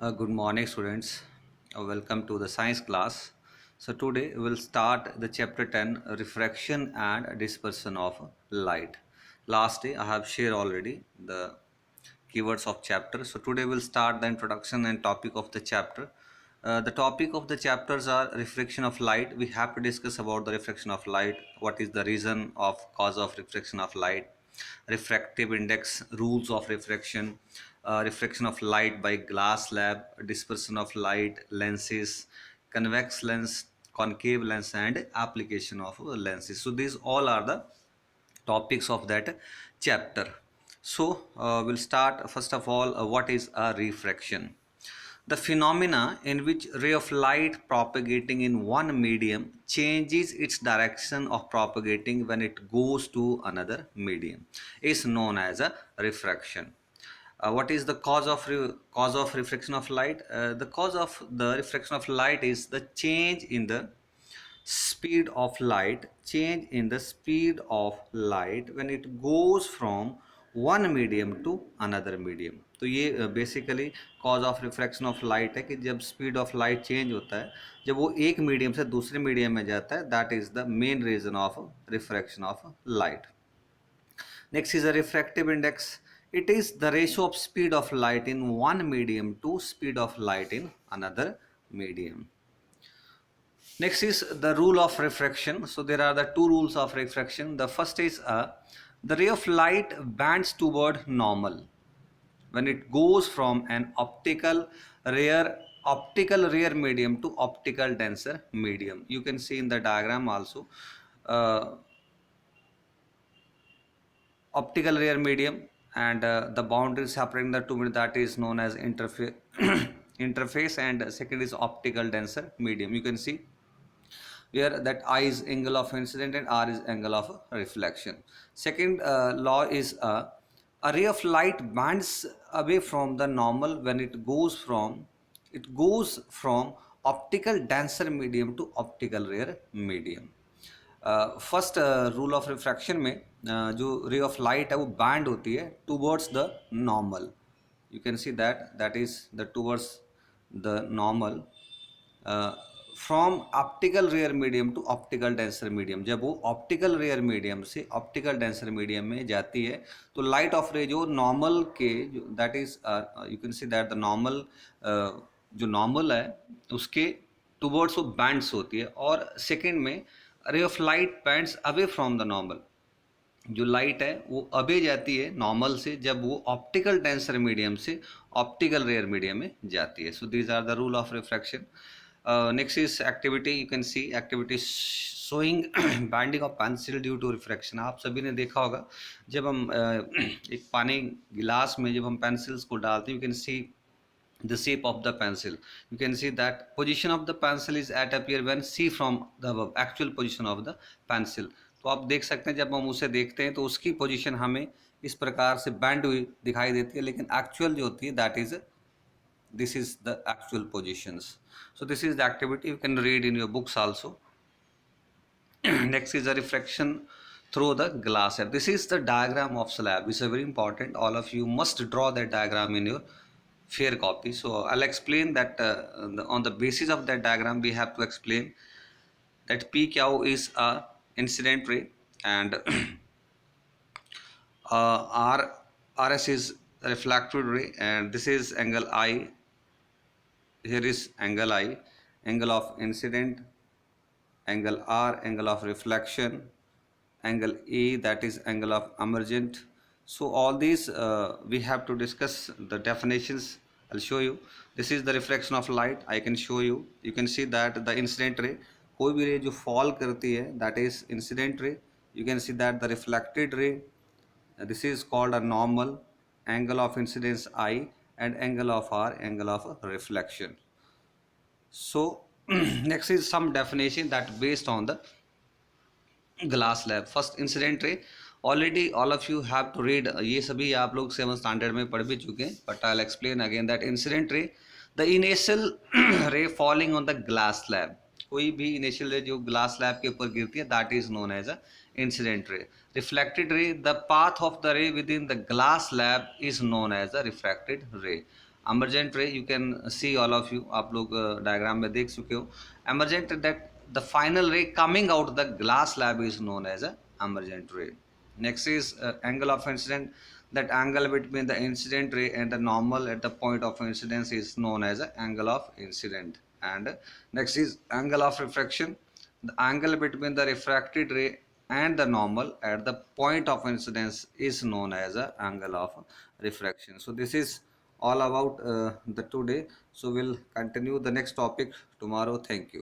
Good morning, students. Welcome to the science class. So, today we will start the chapter 10 refraction and dispersion of light. Last day, I have shared already the keywords of chapter. So, today we will start the introduction and topic of the chapter. The topic of the chapters are refraction of light. We have to discuss about the refraction of light. What is the reason of cause of refraction of light? Refractive index, rules of refraction, refraction of light by glass slab, dispersion of light, lenses, convex lens, concave lens, and application of lenses. So these all are the topics of that chapter. So we'll start first of all, what is a refraction? The phenomena in which ray of light propagating in one medium changes its direction of propagating when it goes to another medium is known as a refraction. What is the cause of refraction of light? The cause of the refraction of light is the change in the speed of light, change in the speed of light when it goes from one medium to another medium. तो ये basically cause of refraction of light है कि जब speed of light change होता है, जब वो एक मीडियम से दूसरे मीडियम में जाता है, that is the main reason of refraction of light. Next is a refractive index. It is the ratio of speed of light in one medium to speed of light in another medium. Next is the rule of refraction. So there are the two rules of refraction. The first is the ray of light bends toward normal when it goes from an optical rare medium to optical denser medium. You can see in the diagram also. Optical rare medium and the boundary separating the two medium, that is known as interface. Interface, and second is optical denser medium. You can see where that I is angle of incident and R is angle of reflection. Second law is a ray of light bends away from the normal when it goes from optical denser medium to optical rare medium. First rule of refraction में जो रे of light है वो bend होती है towards the normal. You can see that is the towards the normal from optical rare medium to optical denser medium. जब वो optical rare medium से ऑप्टिकल डेंसर मीडियम में जाती है तो लाइट ऑफ रे जो नॉर्मल के जो that is you can see that the normal जो नॉर्मल है उसके टूवर्ड्स वो बैंड्स होती है. और सेकेंड में ray of light bends away from the normal. जो लाइट है वो अबे जाती है नॉर्मल से जब वो ऑप्टिकल डेंसर मीडियम से ऑप्टिकल रेयर मीडियम में जाती है. So these are the rule of refraction. Next is activity. You can see activity showing bending of pencil due to refraction. आप सभी ने देखा होगा जब हम एक पानी गिलास में जब हम पेंसिल्स को डालते हैं, you can C the shape of the pencil. You can see that position of the pencil is at appear when see from the actual position of the pencil. तो आप देख सकते हैं जब हम उसे देखते हैं तो उसकी पोजीशन हमें इस प्रकार से बैंड हुई दिखाई देती है, लेकिन एक्चुअल जो होती है that is this is the actual positions. So this is the activity. You can read in your books also. Next is the refraction through the glass slab. This is the diagram of slab. It's a very important. All of you must draw that diagram in your fair copy. So I'll explain that on the basis of that diagram we have to explain that PQ is a incident ray and RS is reflected ray, and this is angle I. Here is angle I, angle of incident, angle R, angle of reflection, angle A, that is angle of emergent. So all these we have to discuss the definitions. I'll show you. This is the refraction of light. I can show you. You can see that the incident ray, कोई भी रे जो fall करती है that is incident ray. You can see that the reflected ray, this is called a normal, angle of incidence I, and angle of R, angle of reflection. So next is some definition that based on the glass slab. First incident ray, already all of you have to read. ये सभी आप लोग 7th standard में पढ़ भी चुके हैं, but I will explain again that incident ray the initial रे falling on the glass slab. कोई भी इनिशियल रे जो ग्लास स्लैब के ऊपर गिरती है that is known as a incident ray. Reflected ray, the path of the ray within the glass slab is known as a refracted ray. emergent ray you can see all of you, आप लोग diagram में देख चुके हो. Emergent, that the final ray coming out the glass slab is known as a emergent ray. Next is angle of incidence. That angle between the incident ray and the normal at the point of incidence is known as a angle of incident. And next is angle of refraction. The angle between the refracted ray and the normal at the point of incidence is known as a angle of refraction. So this is all about the today. So we'll continue the next topic tomorrow. Thank you.